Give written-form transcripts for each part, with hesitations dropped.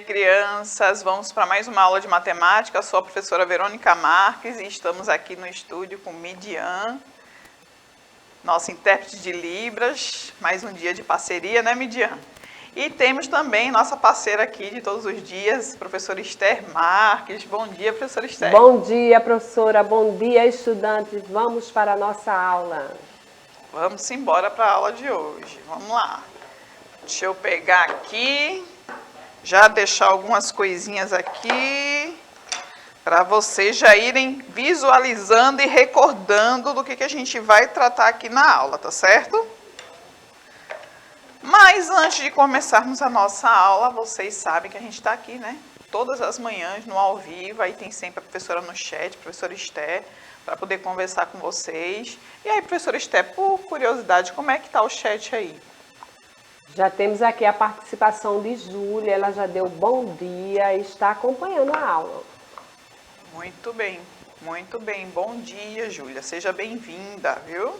crianças! Vamos para mais uma aula de matemática. Eu sou a professora Verônica Marques e estamos aqui no estúdio com Midian, nossa intérprete de Libras. Mais um dia de parceria, né, Midian? E temos também nossa parceira aqui de todos os dias, professora Esther Marques. Bom dia, professora Esther. Bom dia, professora. Bom dia, estudantes. Vamos para a nossa aula. Vamos embora para a aula de hoje. Vamos lá. Deixa eu pegar aqui, já deixar algumas coisinhas aqui, para vocês já irem visualizando e recordando do que a gente vai tratar aqui na aula, tá certo? Mas antes de começarmos a nossa aula, vocês sabem que a gente está aqui, né? Todas as manhãs no ao vivo, aí tem sempre a professora no chat, a professora Esther, para poder conversar com vocês. E aí, professora Esther, por curiosidade, como é que está o chat aí? Já temos aqui a participação de Júlia, ela já deu bom dia e está acompanhando a aula. Muito bem, muito bem. Bom dia, Júlia. Seja bem-vinda, viu?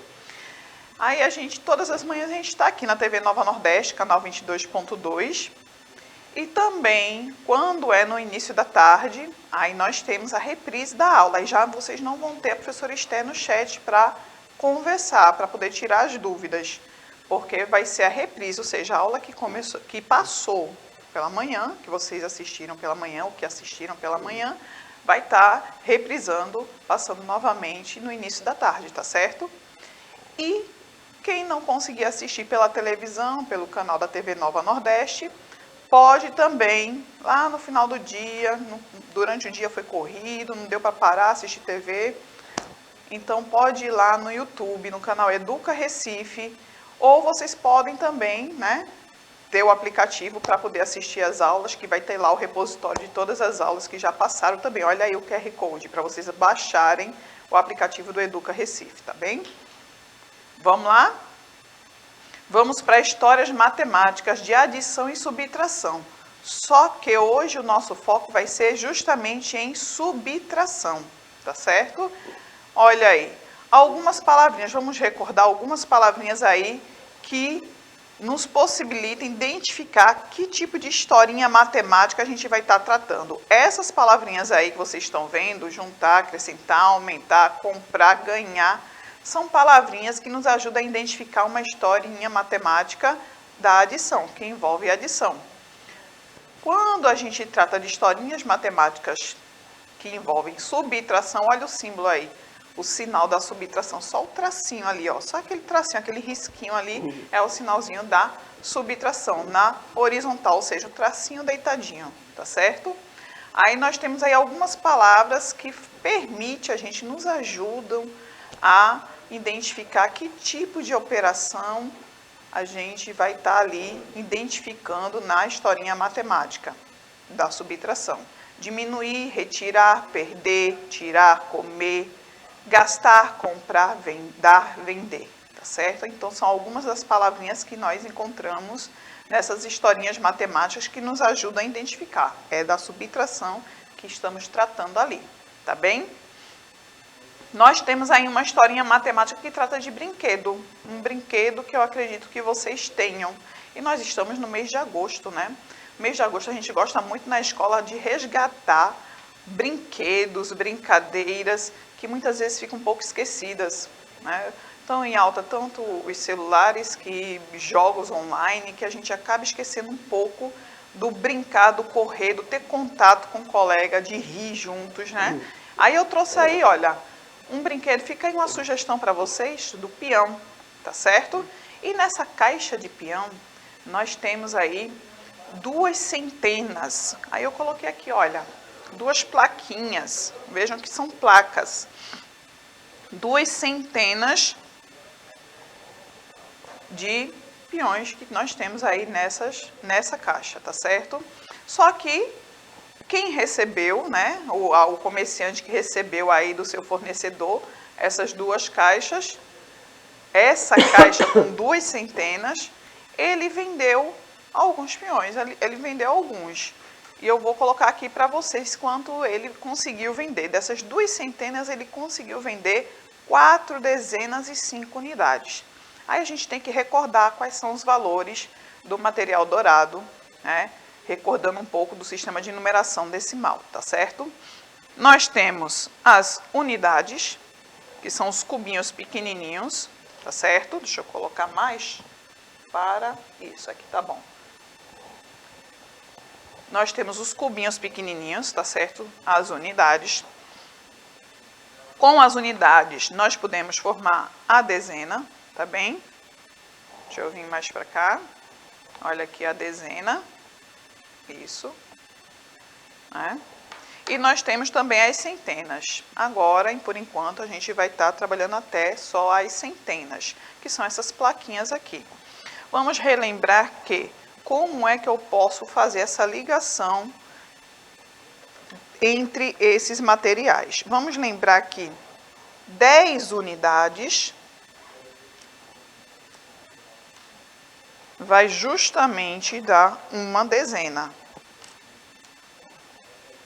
Aí todas as manhãs a gente está aqui na TV Nova Nordeste, canal 22.2. E também, quando é no início da tarde, aí nós temos a reprise da aula. Aí já vocês não vão ter a professora Esther no chat para conversar, para poder tirar as dúvidas. Porque vai ser a reprise, ou seja, a aula que passou pela manhã, que vocês assistiram pela manhã, ou que assistiram pela manhã, vai estar reprisando, passando novamente no início da tarde, tá certo? E quem não conseguir assistir pela televisão, pelo canal da TV Nova Nordeste, pode também, lá no final do dia, durante o dia foi corrido, não deu para parar, assistir TV, então pode ir lá no YouTube, no canal Educa Recife, ou vocês podem também, né, ter o aplicativo para poder assistir as aulas, que vai ter lá o repositório de todas as aulas que já passaram também. Olha aí o QR Code para vocês baixarem o aplicativo do Educa Recife, tá bem? Vamos lá? Vamos para histórias matemáticas de adição e subtração. Só que hoje o nosso foco vai ser justamente em subtração, tá certo? Olha aí. Algumas palavrinhas, vamos recordar algumas palavrinhas aí que nos possibilitam identificar que tipo de historinha matemática a gente vai estar tratando. Essas palavrinhas aí que vocês estão vendo, juntar, acrescentar, aumentar, comprar, ganhar, são palavrinhas que nos ajudam a identificar uma historinha matemática da adição, que envolve adição. Quando a gente trata de historinhas matemáticas que envolvem subtração, olha o símbolo aí. O sinal da subtração, só o tracinho ali, ó, só aquele tracinho, aquele risquinho ali é o sinalzinho da subtração na horizontal, ou seja, o tracinho deitadinho, tá certo? Aí nós temos aí algumas palavras que permitem, nos ajudam a identificar que tipo de operação a gente vai estar ali identificando na historinha matemática da subtração. Diminuir, retirar, perder, tirar, comer, gastar, comprar, dar, vender, tá certo? Então, são algumas das palavrinhas que nós encontramos nessas historinhas matemáticas que nos ajudam a identificar. É da subtração que estamos tratando ali, tá bem? Nós temos aí uma historinha matemática que trata de brinquedo. Um brinquedo que eu acredito que vocês tenham. E nós estamos no mês de agosto, né? No mês de agosto a gente gosta muito na escola de resgatar brinquedos, brincadeiras que muitas vezes ficam um pouco esquecidas, né? Estão em alta tanto os celulares que jogos online, que a gente acaba esquecendo um pouco do brincar, do correr, do ter contato com o colega, de rir juntos, né? Aí eu trouxe aí, olha, um brinquedo, fica aí uma sugestão para vocês do peão, tá certo? E nessa caixa de peão, nós temos aí 2 centenas. Aí eu coloquei aqui, olha, 2 plaquinhas, vejam que são placas. 2 centenas de peões que nós temos aí nessa caixa, tá certo? Só que quem recebeu, né, o comerciante que recebeu aí do seu fornecedor essas 2 caixas, essa caixa com 2 centenas, ele vendeu alguns peões, ele vendeu alguns. E eu vou colocar aqui para vocês quanto ele conseguiu vender. Dessas 2 centenas, ele conseguiu vender 4 dezenas e 5 unidades. Aí a gente tem que recordar quais são os valores do material dourado, né? recordando um pouco do sistema de numeração decimal, tá certo? Nós temos as unidades, que são os cubinhos pequenininhos, tá certo? Deixa eu colocar mais para isso aqui, tá bom. Nós temos os cubinhos pequenininhos, tá certo? As unidades. Com as unidades, nós podemos formar a dezena, tá bem? Deixa eu vir mais para cá. Olha aqui a dezena. Isso. Né? E nós temos também as centenas. Agora, por enquanto, a gente vai estar trabalhando até só as centenas, que são essas plaquinhas aqui. Vamos relembrar que como é que eu posso fazer essa ligação entre esses materiais. Vamos lembrar que 10 unidades vai justamente dar uma dezena.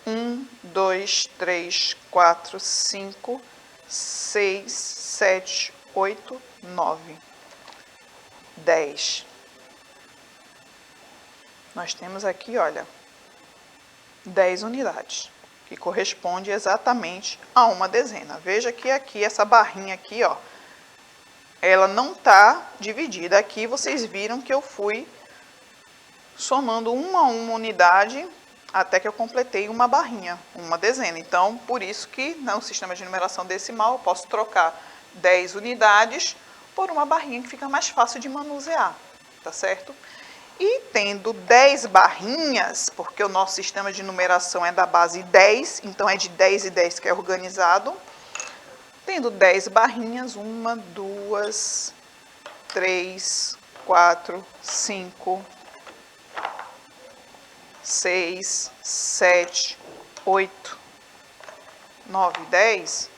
1, 2, 3, 4, 5, 6, 7, 8, 9, 10. Nós temos aqui, olha, 10 unidades, que corresponde exatamente a uma dezena. Veja que aqui, essa barrinha aqui, ó, ela não está dividida. Aqui vocês viram que eu fui somando uma a uma unidade até que eu completei uma barrinha, uma dezena. Então, por isso que no sistema de numeração decimal eu posso trocar 10 unidades por uma barrinha que fica mais fácil de manusear, tá certo? E tendo 10 barrinhas, porque o nosso sistema de numeração é da base 10, então é de 10 e 10 que é organizado. Tendo 10 barrinhas, 1, 2, 3, 4, 5, 6, 7, 8, 9, 10,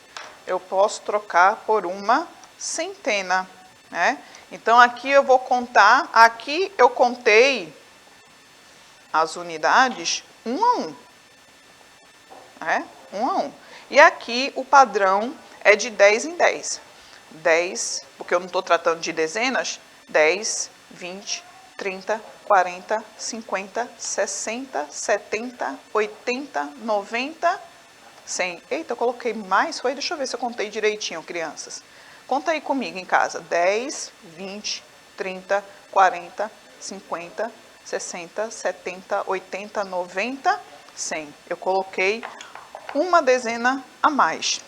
eu posso trocar por uma centena, né? Então, aqui eu vou contar, aqui eu contei as unidades 1 a 1, né? 1 a 1. E aqui o padrão é de 10 em 10. 10, porque eu não estou tratando de dezenas, 10, 20, 30, 40, 50, 60, 70, 80, 90, 100. Eita, eu coloquei mais, foi? Deixa eu ver se eu contei direitinho, crianças. Conta aí comigo em casa. 10, 20, 30, 40, 50, 60, 70, 80, 90, 100. Eu coloquei uma dezena a mais,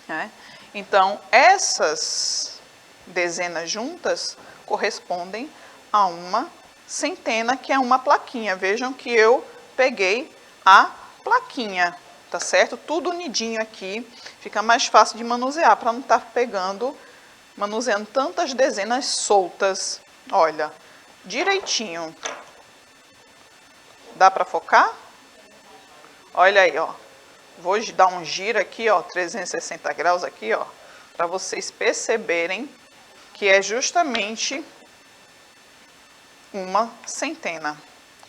né? Então, essas dezenas juntas correspondem a uma centena, que é uma plaquinha. Vejam que eu peguei a plaquinha, tá certo? Tudo unidinho aqui, fica mais fácil de manusear, para não estar manuseando tantas dezenas soltas. Olha, direitinho. Dá para focar? Olha aí, ó. Vou dar um giro aqui, ó, 360 graus aqui, ó, para vocês perceberem que é justamente uma centena.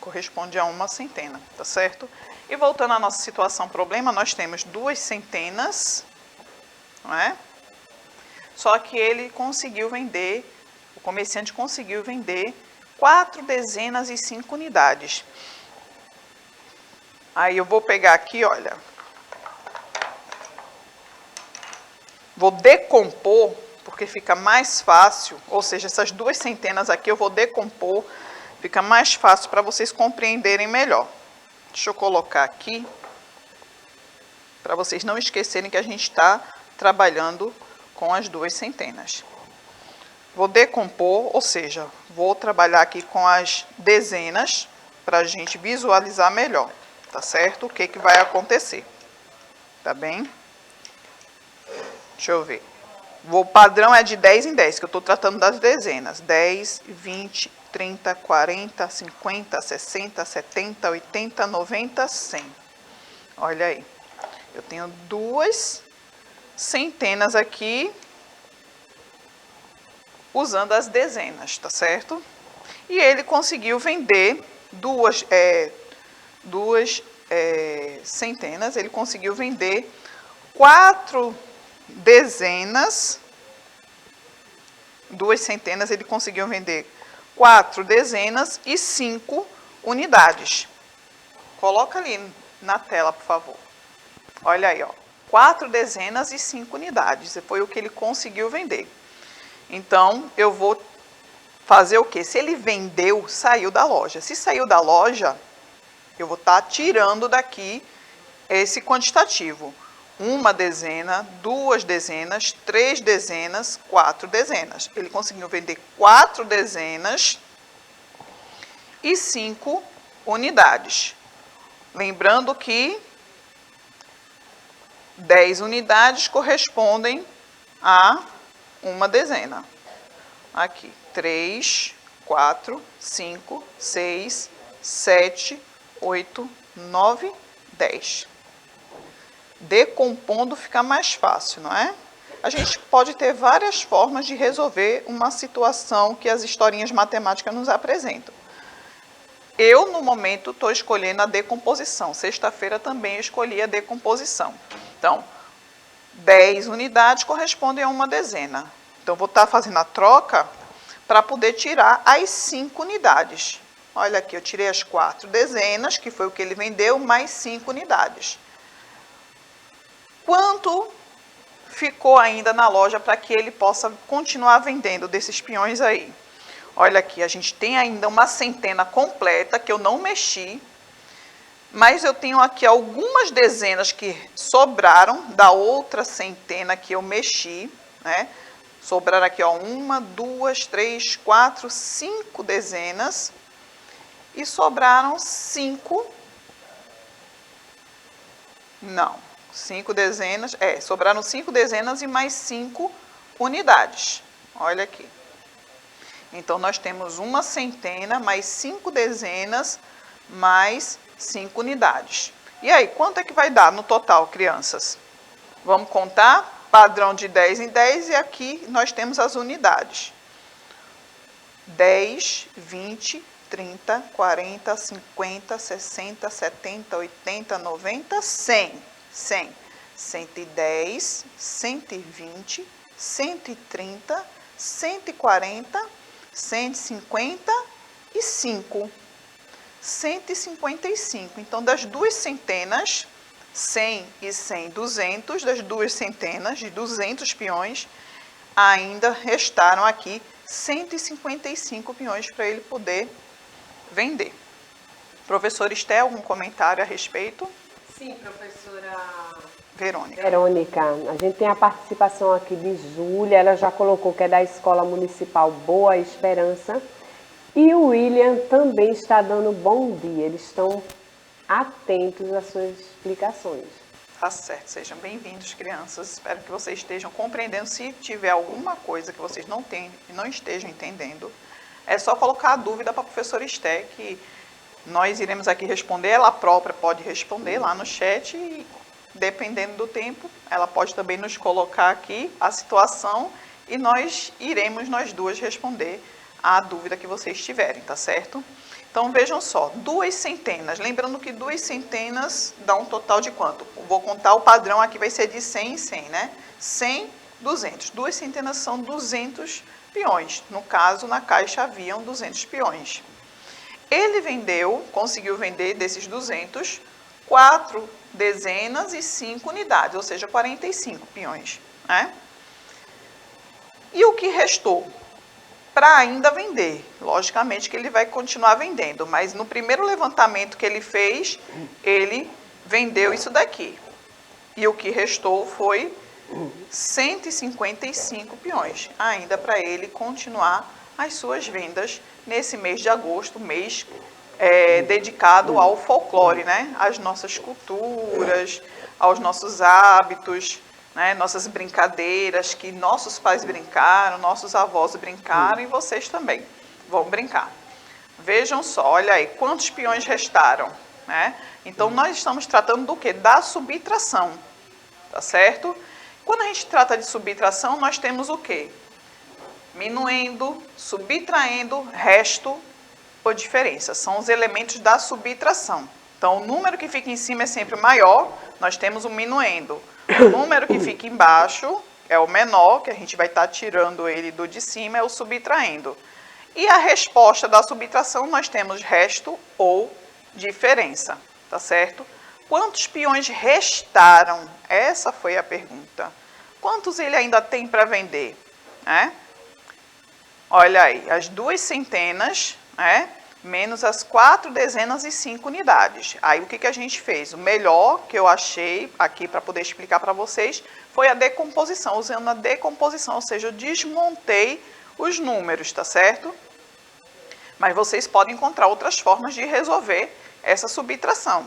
Corresponde a uma centena, tá certo? E voltando à nossa situação problema, nós temos 2 centenas, não é? Só que ele conseguiu vender, o comerciante conseguiu vender 4 dezenas e 5 unidades. Aí eu vou pegar aqui, olha, vou decompor, porque fica mais fácil, ou seja, essas 2 centenas aqui eu vou decompor, fica mais fácil para vocês compreenderem melhor. Deixa eu colocar aqui, para vocês não esquecerem que a gente está trabalhando com as 2 centenas. Vou decompor, ou seja, vou trabalhar aqui com as dezenas, para a gente visualizar melhor, tá certo? O que que vai acontecer, tá bem? Deixa eu ver. O padrão é de 10 em 10, que eu estou tratando das dezenas. 10, 20, 30, 40, 50, 60, 70, 80, 90, 100. Olha aí. Eu tenho 2 centenas aqui, usando as dezenas, tá certo? E ele conseguiu vender duas centenas, ele conseguiu vender 4 dezenas, 2 centenas, ele conseguiu vender 4 dezenas e 5 unidades. Coloca ali na tela, por favor. Olha aí, ó. 4 dezenas e 5 unidades. Foi o que ele conseguiu vender. Então, eu vou fazer o quê? Se ele vendeu, saiu da loja. Se saiu da loja, eu vou estar tirando daqui esse quantitativo. 1 dezena, 2 dezenas, 3 dezenas, 4 dezenas. Ele conseguiu vender 4 dezenas e 5 unidades. Lembrando que 10 unidades correspondem a 1 dezena. Aqui, 3, 4, 5, 6, 7, 8, 9, 10. Decompondo fica mais fácil, não é? A gente pode ter várias formas de resolver uma situação que as historinhas matemáticas nos apresentam. Eu, no momento, estou escolhendo a decomposição. Sexta-feira também eu escolhi a decomposição. Então, 10 unidades correspondem a 1 dezena. Então, vou estar fazendo a troca para poder tirar as 5 unidades. Olha aqui, eu tirei as 4 dezenas, que foi o que ele vendeu, mais 5 unidades. Quanto ficou ainda na loja para que ele possa continuar vendendo desses peões aí? Olha aqui, a gente tem ainda uma centena completa que eu não mexi, mas eu tenho aqui algumas dezenas que sobraram da outra centena que eu mexi, né? Sobraram aqui, ó, 1, 2, 3, 4, 5 dezenas e sobraram 5. Não, 5 dezenas, sobraram 5 dezenas e mais 5 unidades. Olha aqui. Então, nós temos uma centena, mais 5 dezenas, mais 5 unidades. E aí, quanto é que vai dar no total, crianças? Vamos contar? Padrão de 10 em 10 e aqui nós temos as unidades. 10, 20, 30, 40, 50, 60, 70, 80, 90, 100. 100. 110, 120, 130, 140, 155. 155. Então, das duas centenas, 100 e 100, 200, das duas centenas, de 200 peões, ainda restaram aqui 155 peões para ele poder vender. Professora Esté, algum comentário a respeito? Sim, professora Verônica. Verônica, a gente tem a participação aqui de Júlia, ela já colocou que é da Escola Municipal Boa Esperança. E o William também está dando bom dia, eles estão atentos às suas explicações. Tá certo, sejam bem-vindos, crianças. Espero que vocês estejam compreendendo. Se tiver alguma coisa que vocês não estejam entendendo, é só colocar a dúvida para a professora Esté, que nós iremos aqui responder. Ela própria pode responder lá no chat e, dependendo do tempo, ela pode também nos colocar aqui a situação e nós duas responder a dúvida que vocês tiverem, tá certo? Então, vejam só, 2 centenas. Lembrando que 2 centenas dá um total de quanto? Vou contar o padrão aqui, vai ser de 100 em 100, né? 100, 200. 2 centenas são 200 peões. No caso, na caixa haviam 200 peões. Ele conseguiu vender desses 200, 4 dezenas e 5 unidades, ou seja, 45 peões, né? E o que restou? Para ainda vender. Logicamente que ele vai continuar vendendo, mas no primeiro levantamento que ele fez, ele vendeu isso daqui. E o que restou foi 155 peões, ainda para ele continuar as suas vendas nesse mês de agosto, mês dedicado ao folclore, né? Às nossas culturas, aos nossos hábitos, né? Nossas brincadeiras que nossos pais brincaram, nossos avós brincaram e vocês também vão brincar. Vejam só, olha aí, quantos peões restaram, né? Então, nós estamos tratando do quê? Da subtração, tá certo? Quando a gente trata de subtração, nós temos o quê? Minuendo, subtraindo, resto ou diferença. São os elementos da subtração. Então, o número que fica em cima é sempre o maior, nós temos o minuendo. O número que fica embaixo é o menor, que a gente vai estar tirando ele do de cima, é o subtraindo. E a resposta da subtração nós temos resto ou diferença, tá certo? Quantos peões restaram? Essa foi a pergunta. Quantos ele ainda tem para vender? Né? Olha aí, as 2 centenas, né? Menos as 4 dezenas e 5 unidades. Aí o que a gente fez? O melhor que eu achei aqui para poder explicar para vocês foi a decomposição, usando a decomposição, ou seja, eu desmontei os números, tá certo? Mas vocês podem encontrar outras formas de resolver essa subtração.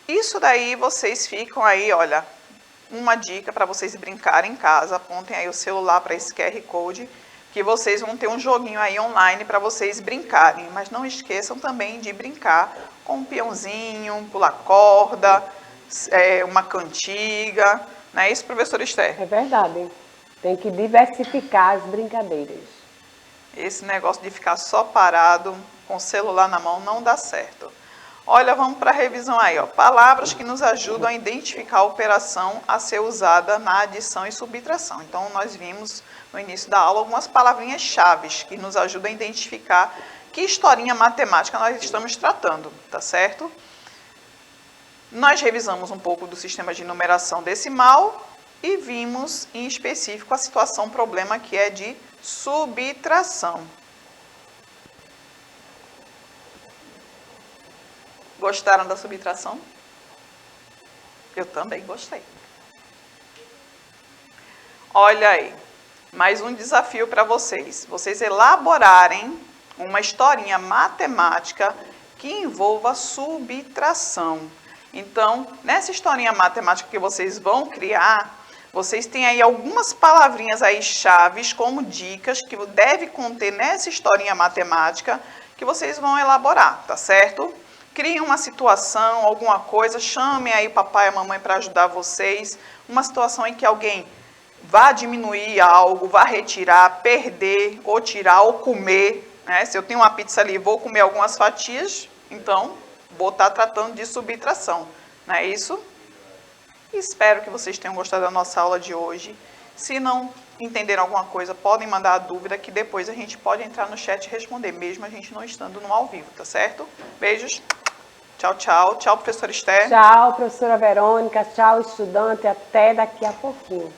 Isso daí vocês ficam aí, olha, uma dica para vocês brincarem em casa, apontem aí o celular para esse QR Code, que vocês vão ter um joguinho aí online para vocês brincarem. Mas não esqueçam também de brincar com um peãozinho, pular corda, uma cantiga. Não é isso, professora Esther? É verdade. Tem que diversificar as brincadeiras. Esse negócio de ficar só parado com o celular na mão não dá certo. Olha, vamos para a revisão aí, ó. Palavras que nos ajudam a identificar a operação a ser usada na adição e subtração. Então, nós vimos no início da aula algumas palavrinhas chaves que nos ajudam a identificar que historinha matemática nós estamos tratando, tá certo? Nós revisamos um pouco do sistema de numeração decimal e vimos em específico a situação problema que é de subtração. Gostaram da subtração? Eu também gostei. Olha aí, mais um desafio para vocês. Vocês elaborarem uma historinha matemática que envolva subtração. Então, nessa historinha matemática que vocês vão criar, vocês têm aí algumas palavrinhas aí chaves como dicas que deve conter nessa historinha matemática que vocês vão elaborar, tá certo? Criem uma situação, alguma coisa, chamem aí papai e a mamãe para ajudar vocês. Uma situação em que alguém vá diminuir algo, vá retirar, perder, ou tirar, ou comer. Né? Se eu tenho uma pizza ali e vou comer algumas fatias, então vou estar tratando de subtração. Não é isso? Espero que vocês tenham gostado da nossa aula de hoje. Se não entenderam alguma coisa, podem mandar a dúvida que depois a gente pode entrar no chat e responder, mesmo a gente não estando no ao vivo, tá certo? Beijos. Tchau, tchau. Tchau, professora Esther. Tchau, professora Verônica. Tchau, estudante. Até daqui a pouquinho.